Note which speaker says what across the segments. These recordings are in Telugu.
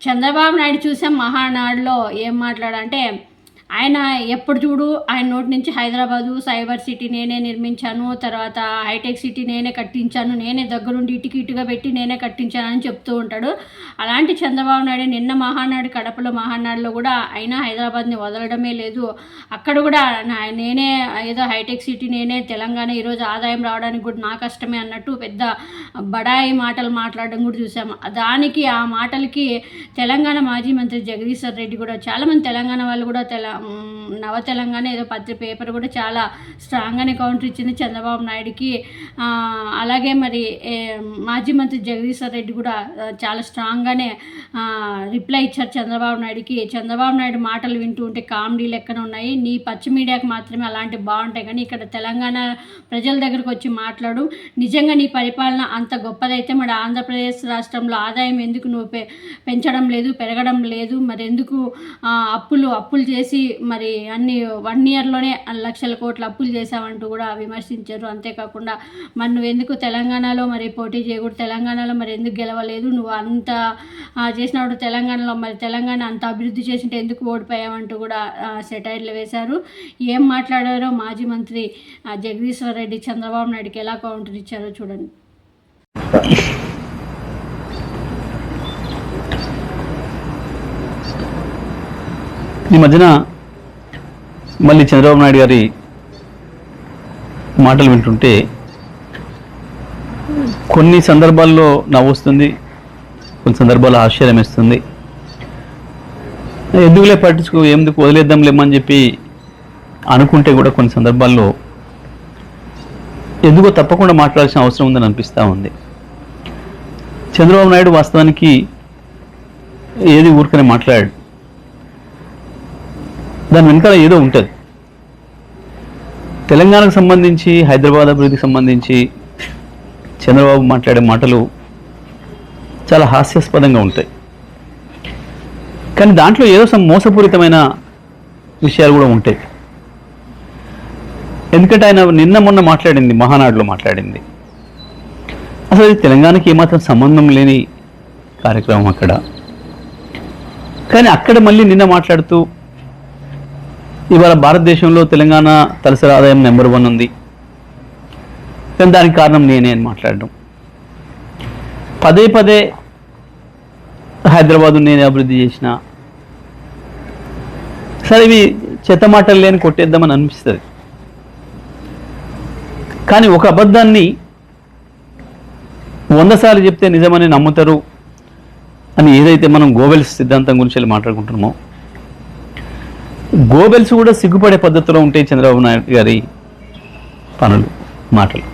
Speaker 1: చంద్రబాబు నాయుడు చూసాం మహానాడులో ఏం మాట్లాడంటే ఆయన ఎప్పుడు చూడు ఆయన నోటి నుంచి హైదరాబాదు సైబర్ సిటీ నేనే నిర్మించాను, తర్వాత హైటెక్ సిటీ నేనే కట్టించాను, నేనే దగ్గరుండి ఇటుగా పెట్టి నేనే కట్టించాను అని చెప్తూ ఉంటాడు. అలాంటి చంద్రబాబు నాయుడు నిన్న మహానాడు కడపలో మహానాడులో కూడా అయినా హైదరాబాద్ని వదలడమే లేదు. అక్కడ కూడా నేనే ఏదో హైటెక్ సిటీ నేనే తెలంగాణ ఈరోజు ఆదాయం రావడానికి కూడా నా కష్టమే అన్నట్టు పెద్ద బడాయి మాటలు మాట్లాడడం కూడా చూసాము. దానికి ఆ మాటలకి తెలంగాణ మాజీ మంత్రి జగదీశ్వర్ రెడ్డి కూడా చాలామంది తెలంగాణ వాళ్ళు కూడా నవ తెలంగాణ ఏదో పేపర్ కూడా చాలా స్ట్రాంగ్గానే కౌంటర్ ఇచ్చింది చంద్రబాబు నాయుడికి. అలాగే మరి మాజీ మంత్రి జగదీశ్వర్ రెడ్డి కూడా చాలా స్ట్రాంగ్గానే రిప్లై ఇచ్చారు చంద్రబాబు నాయుడికి. చంద్రబాబు నాయుడు మాటలు వింటూ ఉంటే కామెడీ లెక్కన ఉన్నాయి, నీ పచ్చి మీడియాకి మాత్రమే అలాంటివి బాగుంటాయి, కానీ ఇక్కడ తెలంగాణ ప్రజల దగ్గరకు వచ్చి మాట్లాడు, నిజంగా నీ పరిపాలన అంత గొప్పదైతే మరి ఆంధ్రప్రదేశ్ రాష్ట్రంలో ఆదాయం ఎందుకు నువ్వు పెంచడం లేదు, పెరగడం లేదు, మరి ఎందుకు అప్పులు చేసి మరి అన్ని 1 ఇయర్లోనే లక్షల కోట్ల అప్పులు చేశావంటూ కూడా విమర్శించారు. అంతేకాకుండా మరి నువ్వు ఎందుకు తెలంగాణలో మరి పోటీ చేయకూడదు, తెలంగాణలో మరి ఎందుకు గెలవలేదు, నువ్వు అంత చేసినప్పుడు తెలంగాణలో మరి తెలంగాణ అంత అభివృద్ధి చేసింటే ఎందుకు ఓడిపోయావంటూ కూడా సెటైర్లు వేశారు. ఏం మాట్లాడారో మాజీ మంత్రి జగదీశ్వర్ రెడ్డి చంద్రబాబు నాయుడికి ఎలా కౌంటర్ ఇచ్చారో చూడండి.
Speaker 2: ఈ మధ్యన మళ్ళీ చంద్రబాబు నాయుడు గారి మాటలు వింటుంటే కొన్ని సందర్భాల్లో నవ్వొస్తుంది, కొన్ని సందర్భాల్లో ఆశ్చర్యం వేస్తుంది. ఎందుకులే ఎందుకు వదిలేద్దాంలేమని చెప్పి అనుకుంటే కూడా కొన్ని సందర్భాల్లో ఎందుకో తప్పకుండా మాట్లాడాల్సిన అవసరం ఉందని అనిపిస్తూ ఉంది. చంద్రబాబు నాయుడు వాస్తవానికి ఏది ఊరికనే మాట్లాడాడు, దాని వెనకాల ఏదో ఉంటుంది. తెలంగాణకు సంబంధించి హైదరాబాద్ అభివృద్ధికి సంబంధించి చంద్రబాబు మాట్లాడే మాటలు చాలా హాస్యాస్పదంగా ఉంటాయి, కానీ దాంట్లో ఏదో మోసపూరితమైన విషయాలు కూడా ఉంటాయి. ఎందుకంటే ఆయన నిన్న మొన్న మాట్లాడింది, మహానాడులో మాట్లాడింది, అసలు అది తెలంగాణకి ఏమాత్రం సంబంధం లేని కార్యక్రమం అక్కడ. కానీ అక్కడ మళ్ళీ నిన్న మాట్లాడుతూ ఇవాళ భారతదేశంలో తెలంగాణ తలసరి ఆదాయం నెంబర్ 1 ఉంది, కానీ దానికి కారణం నేనే అని మాట్లాడడం, పదే హైదరాబాదు నేనే అభివృద్ధి చేసిన. సరే ఇవి చెత్త మాటలు లేని కొట్టేద్దామని అనిపిస్తుంది, కానీ ఒక అబద్ధాన్ని 100 సార్లు చెప్తే నిజమని నమ్ముతారు అని ఏదైతే మనం గోబెల్స్ సిద్ధాంతం గురించి మాట్లాడుకుంటున్నామో, గోబెల్స్ కూడా సిగ్గుపడే పద్ధతిలో ఉంటాయి చంద్రబాబు నాయుడు గారి పనులు, మాటలు.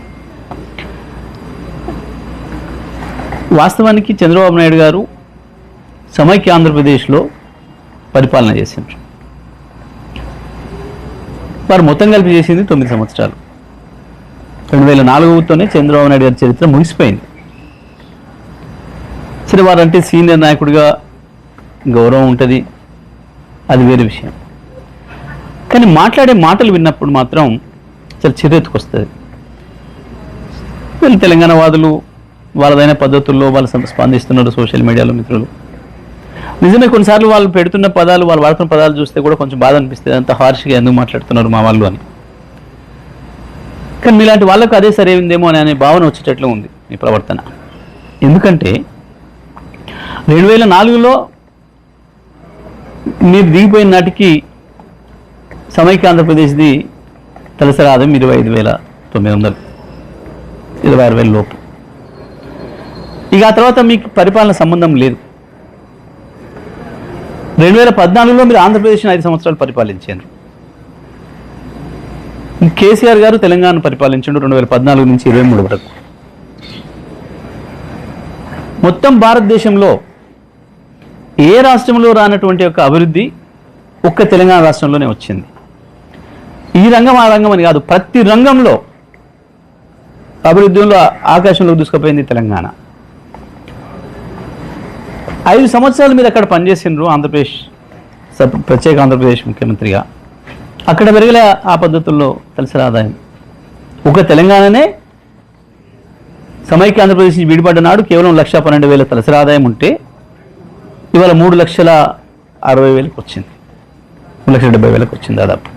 Speaker 2: వాస్తవానికి చంద్రబాబు నాయుడు గారు సమైక్య ఆంధ్రప్రదేశ్లో పరిపాలన చేసిండ్రు. వారు మొత్తం కలిపి చేసింది 9 సంవత్సరాలు. 2004తోనే చంద్రబాబు నాయుడు గారి చరిత్ర ముగిసిపోయింది. సరే, వారంటే సీనియర్ నాయకుడిగా గౌరవం ఉంటుంది, అది వేరే విషయం. కానీ మాట్లాడే మాటలు విన్నప్పుడు మాత్రం చాలా చిరెత్తుకొస్తుంది. వీళ్ళు తెలంగాణ వాదులు వాళ్ళదైన పద్ధతుల్లో వాళ్ళు స్పందిస్తున్నారు సోషల్ మీడియాలో. మిత్రులు నిజమే, కొన్నిసార్లు వాళ్ళు పెడుతున్న పదాలు, వాళ్ళు వాడుతున్న పదాలు చూస్తే కూడా కొంచెం బాధ అనిపిస్తుంది, అంత హార్ష్గా ఎందుకు మాట్లాడుతున్నారు మా వాళ్ళు అని. కానీ మీలాంటి వాళ్ళకు అదే సరైందేమో అనే భావన వచ్చేటట్లు ఉంది మీ ప్రవర్తన. ఎందుకంటే 2004లో మీరు దిగిపోయిన నాటికి సమైక్య ఆంధ్రప్రదేశ్ది తలసరి ఆదాయం 25,900, 26,000 లోపు. ఇక ఆ తర్వాత మీకు పరిపాలన సంబంధం లేదు. 2014లో మీరు ఆంధ్రప్రదేశ్ని 5 సంవత్సరాలు పరిపాలించారు. కేసీఆర్ గారు తెలంగాణ పరిపాలించాడు 2014 నుంచి 23 వరకు. మొత్తం భారతదేశంలో ఏ రాష్ట్రంలో రానటువంటి ఒక అభివృద్ధి ఒక్క తెలంగాణ రాష్ట్రంలోనే వచ్చింది. ఈ రంగం ఆ రంగం అని కాదు, ప్రతి రంగంలో అభివృద్ధిలో ఆకాశంలో దూసుకుపోయింది తెలంగాణ. 5 సంవత్సరాలు మీరు అక్కడ పనిచేసిండ్రు ఆంధ్రప్రదేశ్ ప్రత్యేక ఆంధ్రప్రదేశ్ ముఖ్యమంత్రిగా. అక్కడ పెరిగలే ఆ పద్ధతుల్లో తలసరి ఆదాయం. ఒక తెలంగాణనే సమైక్య ఆంధ్రప్రదేశ్ విడిపడ్డ నాడు కేవలం 1,12,000 తలసరి ఆదాయం ఉంటే ఇవాళ 3,60,000 వచ్చింది, 3,70,000 వచ్చింది దాదాపు.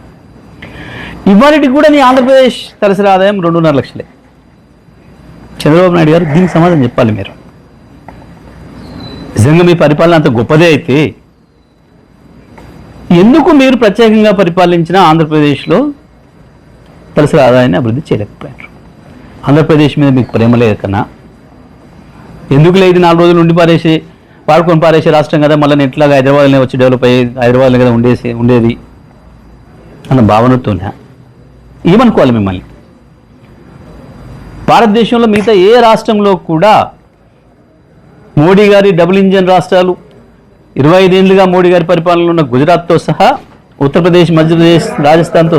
Speaker 2: ఇవాళకి కూడా నీ ఆంధ్రప్రదేశ్ తలసరి ఆదాయం 2.5 లక్షలే. చంద్రబాబు నాయుడు గారు దీనికి సమాధానం చెప్పాలి. మీరు నిజంగా మీ పరిపాలన అంత గొప్పదే అయితే ఎందుకు మీరు ప్రత్యేకంగా పరిపాలించిన ఆంధ్రప్రదేశ్లో తలసరి ఆదాయాన్ని అభివృద్ధి చేయలేకపోయారు? ఆంధ్రప్రదేశ్ మీద మీకు ప్రేమ లేదు కన్నా ఎందుకు లేదు? 4 రోజులు ఉండి వాడుకొని పారేసే రాష్ట్రం కదా, మళ్ళీ ఎట్లాగా హైదరాబాద్లోనే వచ్చి డెవలప్ అయ్యి హైదరాబాద్లో కదా ఉండేది అన్న భావనతోనే ఏమనుకోవాలి మిమ్మల్ని? భారతదేశంలో మిగతా ఏ రాష్ట్రంలో కూడా మోడీ గారి డబుల్ ఇంజన్ రాష్ట్రాలు 25 ఏళ్ళుగా మోడీ గారి పరిపాలనలో ఉన్న గుజరాత్తో సహా, ఉత్తరప్రదేశ్, మధ్యప్రదేశ్, రాజస్థాన్తో